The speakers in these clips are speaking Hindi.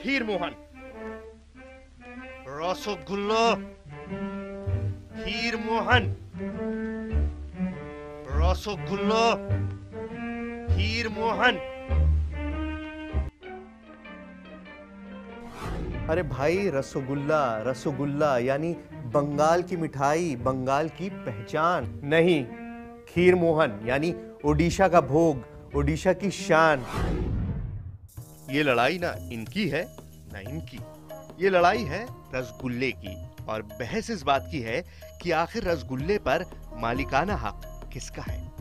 खीर मोहन, रसगुल्ला, खीर मोहन, रसगुल्ला, खीर मोहन। अरे भाई, रसगुल्ला रसगुल्ला यानी बंगाल की मिठाई, बंगाल की पहचान। नहीं, खीर मोहन यानी ओडिशा का भोग, ओडिशा की शान। ये लड़ाई ना इनकी है ना इनकी, ये लड़ाई है रसगुल्ले की। और बहस इस बात की है कि आखिर रसगुल्ले पर मालिकाना हक किसका है।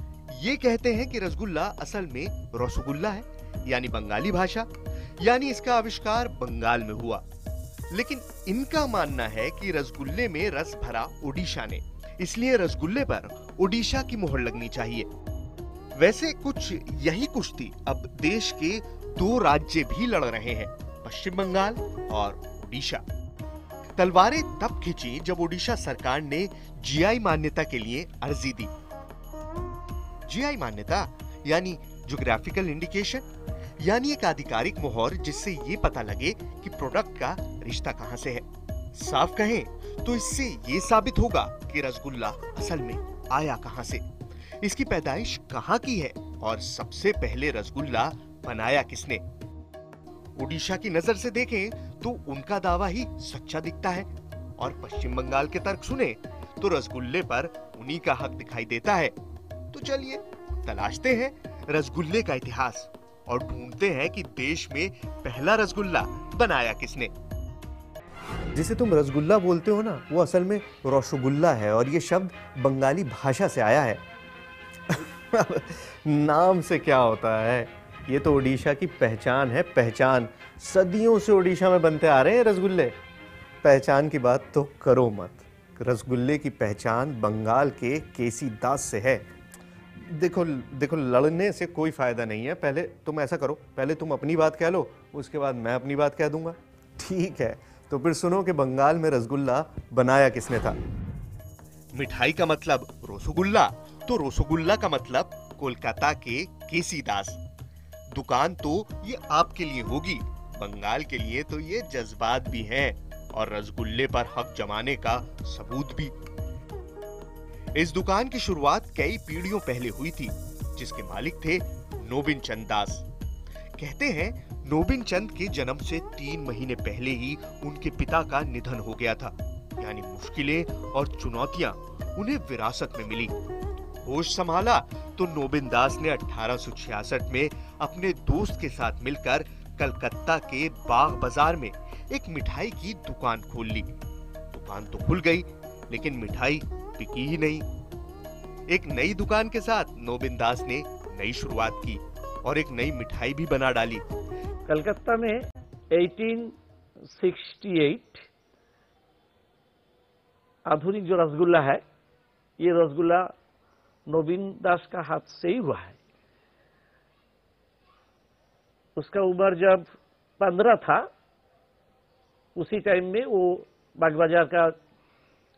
ये कहते हैं कि रसगुल्ला असल में रसगुल्ला है, यानी बंगाली भाषा, यानी इसका आविष्कार बंगाल में हुआ। लेकिन इनका मानना है कि रसगुल्ले में रस भरा ओडिशा ने, इसलिए रसगुल्ले पर ओडिशा की मोहर लगनी चाहिए। वैसे कुछ यही कुश्ती अब देश के 2 राज्य भी लड़ रहे हैं, पश्चिम बंगाल और ओडिशा। तलवारें तब खिंची जब ओडिशा सरकार ने जीआई मान्यता के लिए अर्जी दी। जीआई मान्यता यानी ज्योग्राफिकल इंडिकेशन, यानी एक आधिकारिक मोहर जिससे ये पता लगे कि प्रोडक्ट का रिश्ता कहां से है। साफ कहें तो इससे ये साबित होगा कि रसगुल्ला असल में आया कहां से, इसकी पैदाइश कहां की है और सबसे पहले रसगुल्ला बनाया किसने। ओडिशा की नजर से देखें तो उनका दावा ही सच्चा दिखता है, और पश्चिम बंगाल के तर्क सुने तो रसगुल्ले पर उन्हीं का हक दिखाई देता है। तो चलिए तलाशते हैं रसगुल्ले का इतिहास और ढूंढते हैं कि देश में पहला रसगुल्ला बनाया किसने। जिसे तुम रसगुल्ला बोलते हो ना, वो असल में रसगुल्ला है, और ये शब्द बंगाली भाषा से आया है। नाम से क्या होता है, ये तो ओडिशा की पहचान है, पहचान। सदियों से ओडिशा में बनते आ रहे हैं रसगुल्ले। पहचान की बात तो करो मत, रसगुल्ले की पहचान बंगाल के केसी दास से है। देखो देखो, लड़ने से कोई फायदा नहीं है। पहले तुम ऐसा करो, पहले तुम अपनी बात कह लो, उसके बाद मैं अपनी बात कह दूंगा। ठीक है, तो फिर सुनो कि बंगाल में रसगुल्ला बनाया किसने था। मिठाई का मतलब रसगुल्ला, तो रसगुल्ला का मतलब कोलकाता के केसी दास। दुकान तो ये आपके लिए होगी, बंगाल के लिए तो ये जज्बात भी हैं और रसगुल्ले पर हक जमाने का सबूत भी। इस दुकान की शुरुआत कई पीढ़ियों पहले हुई थी, जिसके मालिक थे नोबिन चंद दास। कहते हैं नोबिन चंद के जन्म से 3 महीने पहले ही उनके पिता का निधन हो गया था, यानी मुश्किलें और चुनौतियां उन्हें विरासत में मिली। होश संभाला तो नोबिन दास ने 1866 में अपने दोस्त के साथ मिलकर कलकत्ता के बाग बाजार में एक मिठाई की दुकान खोल ली। दुकान तो खुल गई, लेकिन मिठाई बिकी ही नहीं। एक नई दुकान के साथ नोबिन दास ने नई शुरुआत की और एक नई मिठाई भी बना डाली। कलकत्ता में 1868 आधुनिक जो रसगुल्ला है, ये रसगुल्ला नोबिन दास का हाथ से ही हुआ है। उसका उम्र जब 15 था, उसी टाइम में वो बाग बाजार का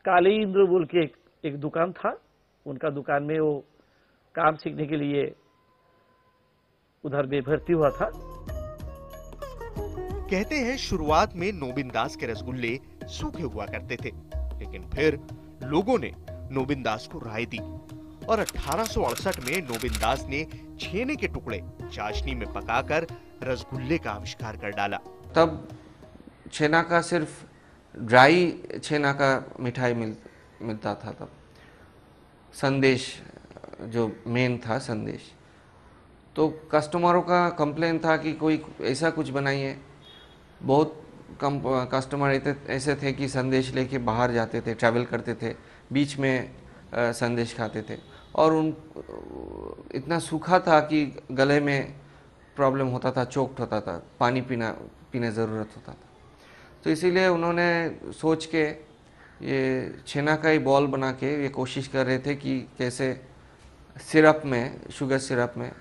काले इंद्र बोल के एक दुकान था, उनका दुकान में वो काम सीखने के लिए उधर में भर्ती हुआ था। कहते हैं शुरुआत में नोबिन दास के रसगुल्ले सूखे हुआ करते थे, लेकिन फिर लोगों ने नोबिन दास को राय दी और 1868 में नोबिन दास ने छेने के टुकड़े चाशनी में पकाकर रसगुल्ले का आविष्कार कर डाला। तब छेना का सिर्फ ड्राई छेना का मिठाई मिलता था। तब संदेश जो मेन था, संदेश, तो कस्टमरों का कंप्लेन था कि कोई ऐसा कुछ बनाइए। बहुत कम कस्टमर ऐसे थे कि संदेश लेके बाहर जाते थे, ट्रैवल करते थे, बीच में संदेश खाते थे, और इतना सूखा था कि गले में प्रॉब्लम होता था, चोक्ड होता था, पानी पीने ज़रूरत होता था। तो इसीलिए उन्होंने सोच के ये छेना का ही बॉल बना के ये कोशिश कर रहे थे कि कैसे सिरप में, शुगर सिरप में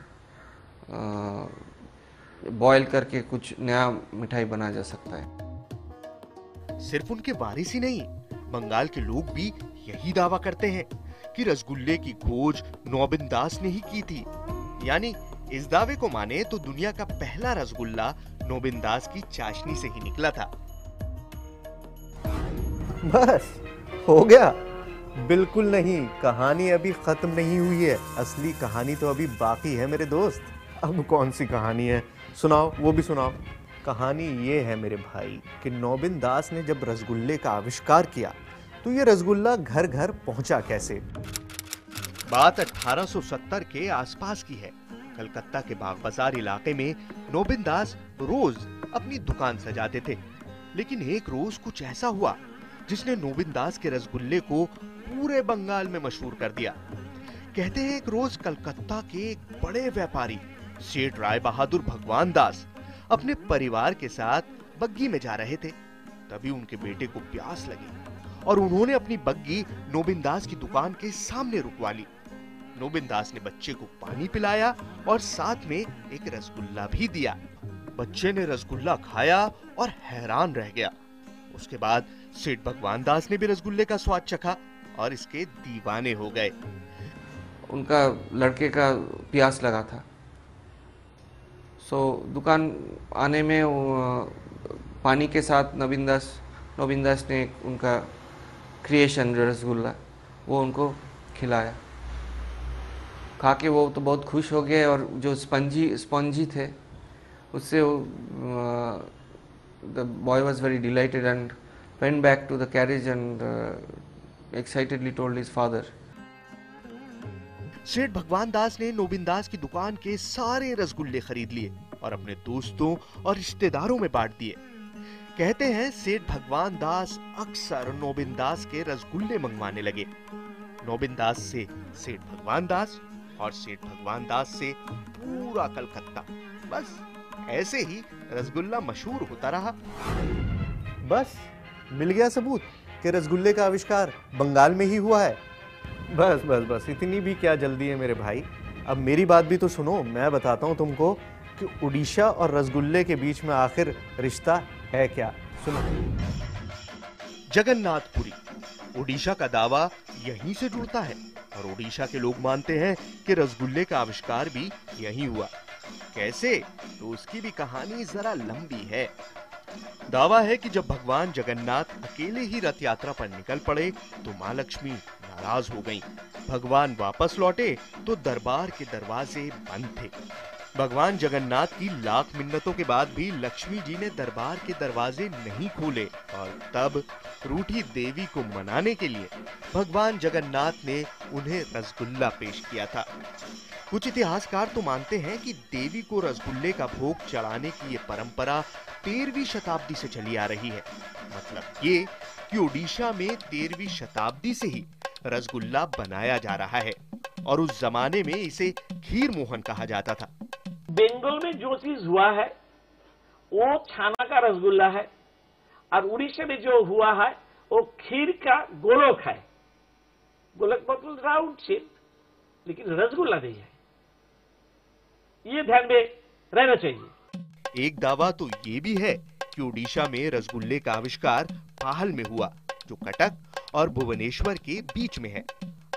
बॉयल करके कुछ नया मिठाई बना जा सकता है। सिर्फ उनके वारिस ही नहीं, बंगाल के लोग भी यही दावा करते हैं कि रसगुल्ले की खोज नोबिन दास ने ही की थी। यानी इस दावे को माने तो दुनिया का पहला रसगुल्ला नोबिन दास की चाशनी से ही निकला था। बस हो गया? बिल्कुल नहीं, कहानी अभी खत्म नहीं हुई है। असली कहानी तो अभी बाकी है मेरे दोस्त। अब कौन सी कहानी है, सुनाओ, वो भी सुनाओ। कहानी ये है मेरे भाई कि नोबिन दास ने जब रसगुल्ले का आविष्कार किया तो ये रसगुल्ला घर घर पहुंचा कैसे। बात 1870 के आसपास की है। कलकत्ता के बाग बाजार इलाके में नोबिन दास रोज अपनी दुकान सजाते थे, लेकिन एक रोज कुछ ऐसा हुआ जिसने नोबिन दास के रसगुल्ले को पूरे बंगाल में मशहूर कर दिया। कहते हैं एक रोज कलकत्ता के एक बड़े व्यापारी सेठ राय बहादुर भगवान दास अपने परिवार के साथ बग्गी में जा रहे थे। तभी उनके बेटे को प्यास लगी और उन्होंने अपनी बग्गी नोबिन दास की दुकान के सामने रुकवा ली। नोबिन दास ने बच्चे को पानी पिलाया और साथ में एक रसगुल्ला भी दिया। बच्चे ने रसगुल्ला खाया और हैरान रह गया। उसके बाद सेठ भगवान दास ने भी रसगुल्ले का स्वाद चखा और इसके दीवाने हो गए। उनका लड़के का प्यास लगा था, सो दुकान आने में पानी के साथ नोबिन दास ने उनका क्रिएशन जो रसगुल्ला वो उनको खिलाया। खा के वो तो बहुत खुश हो गए और जो स्पंजी थे उससे the boy was very delighted and went back to the carriage and excitedly told his father. सेठ भगवान दास ने नोबिन दास की दुकान के सारे रसगुल्ले खरीद लिए और अपने दोस्तों और रिश्तेदारों में बांट दिए। कहते हैं सेठ भगवान दास अक्सर नोबिन दास के रसगुल्ले मंगवाने लगे। नोबिन दास से सेठ भगवान दास और सेठ भगवान दास से पूरा कलकत्ता। बस ऐसे ही रसगुल्ला मशहूर होता रहा। बस मिल गया सबूत कि रसगुल्ले का आविष्कार बंगाल में ही हुआ है। बस बस बस इतनी भी क्या जल्दी है मेरे भाई। अब मेरी बात भी तो सुनो, मैं बताता हूँ तुमको कि उड़ीसा और रसगुल्ले के बीच में आखिर रिश्ता है क्या। सुनो, जगन्नाथपुरी उड़ीसा का दावा यहीं से जुड़ता है और उड़ीसा के लोग मानते हैं कि रसगुल्ले का आविष्कार भी यहीं हुआ। कैसे, तो उसकी भी कहानी जरा लंबी है। दावा है कि जब भगवान जगन्नाथ अकेले ही रथ यात्रा पर निकल पड़े तो मां लक्ष्मी नाराज हो गईं। भगवान वापस लौटे तो दरबार के दरवाजे बंद थे। भगवान जगन्नाथ की लाख मिन्नतों के बाद भी लक्ष्मी जी ने दरबार के दरवाजे नहीं खोले और तब रूठी देवी को मनाने के लिए भगवान जगन्नाथ ने उन्हें रसगुल्ला पेश किया था। कुछ इतिहासकार तो मानते हैं कि देवी को रसगुल्ले का भोग चढ़ाने की ये परंपरा 13वीं शताब्दी से चली आ रही है। मतलब ये कि ओडिशा में 13वीं शताब्दी से ही रसगुल्ला बनाया जा रहा है और उस जमाने में इसे खीर मोहन कहा जाता था। बंगाल में जो चीज हुआ है वो छाना का रसगुल्ला है और उड़ीसा में जो हुआ है वो खीर का गोलक है। गोलक मतलब राउंड शेप, लेकिन रसगुल्ला नहीं है। ये ध्यान में रहना चाहिए। एक दावा तो ये भी है कि ओडिशा में रसगुल्ले का आविष्कार पाहल में हुआ, जो कटक और भुवनेश्वर के बीच में है।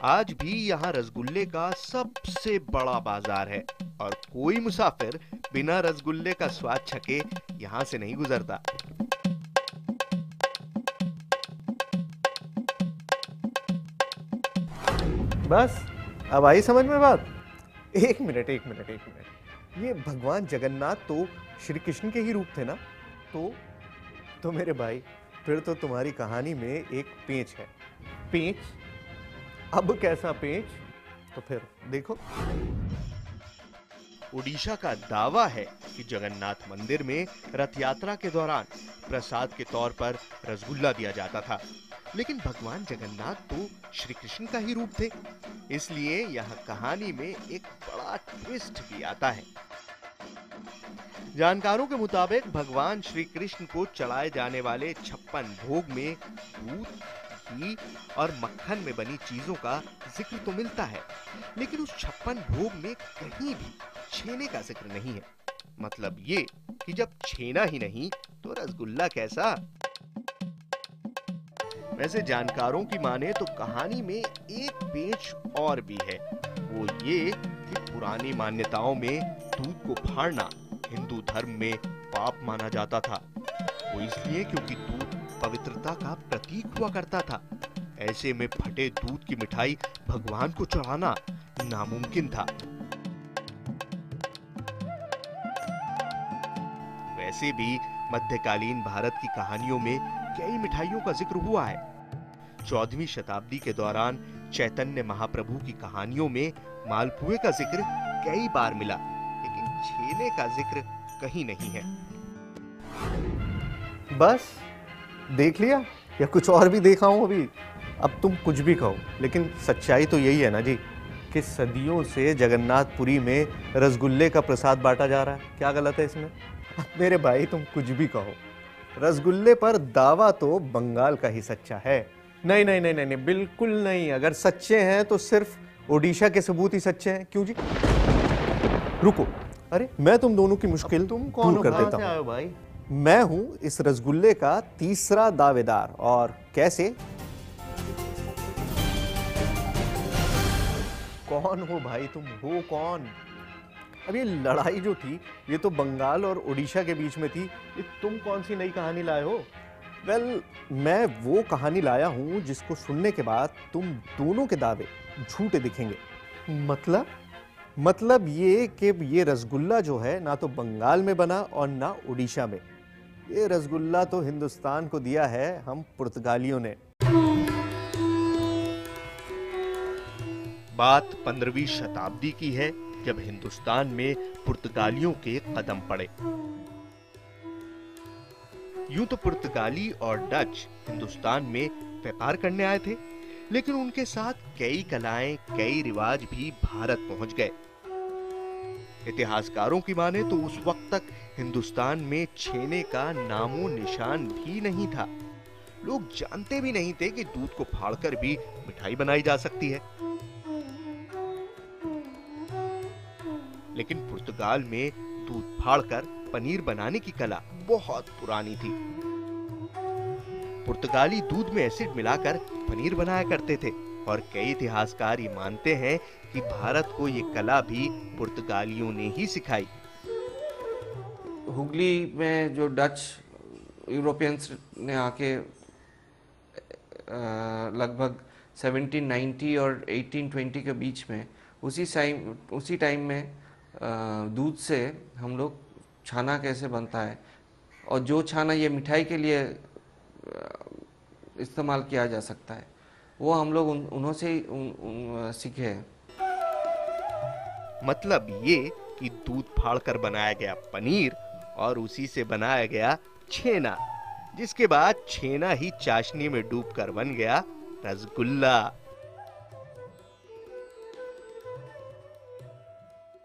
आज भी यहाँ रसगुल्ले का सबसे बड़ा बाजार है और कोई मुसाफिर बिना रसगुल्ले का स्वाद छके यहाँ से नहीं गुजरता। बस अब आई समझ में बात। एक मिनट, ये भगवान जगन्नाथ तो श्री कृष्ण के ही रूप थे ना? तो मेरे भाई फिर तो तुम्हारी कहानी में एक पेंच है। पेंच? अब कैसा पेंच? तो फिर देखो। ओडिशा का दावा है कि जगन्नाथ मंदिर में रथ यात्रा के दौरान प्रसाद के तौर पर रसगुल्ला दिया जाता था, लेकिन भगवान जगन्नाथ तो श्री कृष्ण का ही रूप थे, इसलिए यह कहानी में एक बड़ा ट्विस्ट भी आता है। जानकारों के मुताबिक भगवान श्री कृष्ण को चढ़ाए जाने वाले 56 भोग में दूध, घी और मक्खन में बनी चीजों का जिक्र तो मिलता है, लेकिन उस 56 भोग में कहीं भी छेने का जिक्र नहीं है। मतलब ये कि जब छेना ही नहीं तो रसगुल्ला कैसा? वैसे जानकारों की माने तो कहानी में एक पेच और भी है। वो ये कि पुरानी मान्यताओं में दूध को फाड़ना हिंदू धर्म में पाप माना जाता था। वो इसलिए क्योंकि दूध पवित्रता का प्रतीक हुआ करता था। ऐसे में फटे दूध की मिठाई भगवान को चढ़ाना नामुमकिन था। वैसे भी मध्यकालीन भारत की कहानियों में कई मिठाइयों का जिक्र हुआ है। 14वीं शताब्दी के दौरान चैतन्य महाप्रभु की कहानियों में मालपुए का जिक्र कई बार मिला, लेकिन छेने का जिक्र कहीं नहीं है। बस देख लिया या कुछ और भी देखा हूं अभी? अब तुम कुछ भी कहो, लेकिन सच्चाई तो यही है ना जी कि सदियों से जगन्नाथपुरी में रसगुल्ले का प्रसाद बांटा जा रहा है। क्या गलत है इसमें? अब मेरे भाई तुम कुछ भी कहो, रसगुल्ले पर दावा तो बंगाल का ही सच्चा है। नहीं नहीं नहीं नहीं नहीं, बिल्कुल नहीं। अगर सच्चे हैं तो सिर्फ ओडिशा के सबूत ही सच्चे हैं। क्यों जी? रुको, अरे मैं तुम दोनों की मुश्किल तुम कौन दूर कर देता हूं। आयो भाई? मैं हूं इस रसगुल्ले का तीसरा दावेदार। और कैसे? कौन हो भाई तुम? हो कौन? अब ये लड़ाई जो थी ये तो बंगाल और उड़ीसा के बीच में थी। ये तुम कौन सी नई कहानी लाए हो? वेल, मैं वो कहानी लाया हूं जिसको सुनने के बाद तुम दोनों के दावे झूठे दिखेंगे। मतलब ये कि ये रसगुल्ला जो है ना तो बंगाल में बना और ना उड़ीसा में। ये रसगुल्ला तो हिंदुस्तान को दिया है हम पुर्तगालियों ने। बात 15वीं शताब्दी की है, जब हिंदुस्तान में पुर्तगालियों के कदम पड़े। यूं तो पुर्तगाली और डच हिंदुस्तान में व्यापार करने आए थे, लेकिन उनके साथ कई कलाएं, कई रिवाज भी भारत पहुंच गए। इतिहासकारों की माने तो उस वक्त तक हिंदुस्तान में छेने का नामो निशान भी नहीं था। लोग जानते भी नहीं थे कि दूध को फाड़कर भी मिठाई बनाई जा सकती है। लेकिन पुर्तगाल में दूध फाड़कर पनीर बनाने की कला बहुत पुरानी थी। पुर्तगाली दूध में एसिड मिलाकर पनीर बनाया करते थे और कई इतिहासकार ये मानते हैं कि भारत को ये कला भी पुर्तगालियों ने ही सिखाई। हुगली में जो डच यूरोपियंस ने आके लगभग 1790 और 1820 के बीच में उसी टाइम में दूध से हम लोग छाना कैसे बनता है और जो छाना ये मिठाई के लिए इस्तेमाल किया जा सकता है वो हम लोग उन्हों से ही सीखे हैं। मतलब ये कि दूध फाड़कर बनाया गया पनीर और उसी से बनाया गया छेना, जिसके बाद छेना ही चाशनी में डूबकर बन गया रसगुल्ला।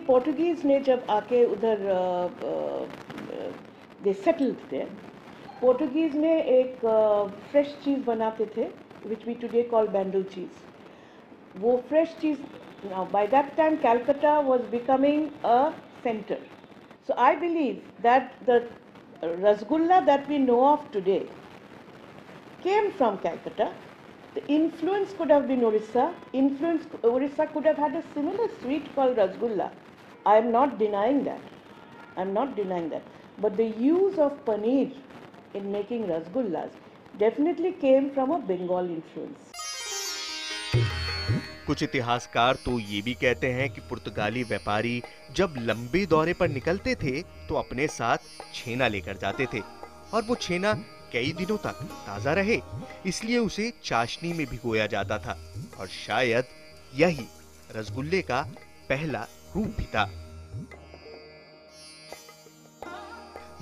पोर्टुगीज ने जब आके उधर दे सेटल्ड देयर, पोर्टुगीज में एक फ्रेश चीज़ बनाते थे which we today call Bandel cheese. वो fresh cheese, now by that time Calcutta was becoming a center, so I believe that the rasgulla that we know of today came from Calcutta. The influence could have been Orissa. Orissa could have had a similar sweet called rasgulla. I am not denying that. But the use of paneer in making rasgullas definitely came from a Bengal influence. कुछ इतिहासकार तो ये भी कहते हैं कि पुर्तगाली व्यापारी जब लंबे दौरे पर निकलते थे तो अपने साथ छेना लेकर जाते थे और वो छेना कई दिनों तक ताजा रहे, इसलिए उसे चाशनी में भिगोया जाता था और शायद यही रसगुल्ले का पहला रूप भी था।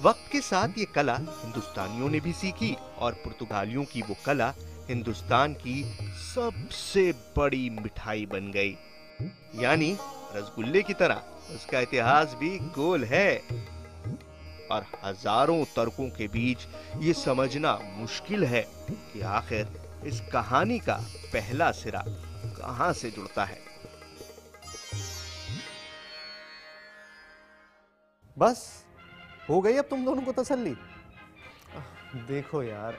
वक्त के साथ ये कला हिंदुस्तानियों ने भी सीखी और पुर्तगालियों की वो कला हिंदुस्तान की सबसे बड़ी मिठाई बन गई। यानी रसगुल्ले की तरह उसका इतिहास भी गोल है और हजारों तर्कों के बीच ये समझना मुश्किल है कि आखिर इस कहानी का पहला सिरा कहां से जुड़ता है। बस हो गई अब तुम दोनों को तसल्ली? देखो यार,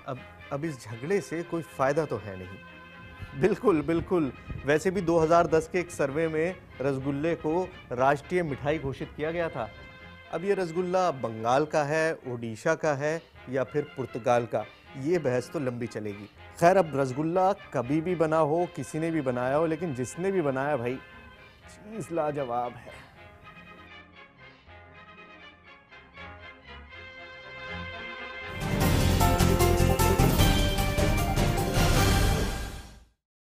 अब इस झगड़े से कोई फायदा तो है नहीं। बिल्कुल। वैसे भी 2010 के एक सर्वे में रसगुल्ले को राष्ट्रीय मिठाई घोषित किया गया था। अब ये रसगुल्ला बंगाल का है, ओडिशा का है या फिर पुर्तगाल का, ये बहस तो लंबी चलेगी। खैर, अब रसगुल्ला कभी भी बना हो, किसी ने भी बनाया हो, लेकिन जिसने भी बनाया भाई, चीज़ लाजवाब है।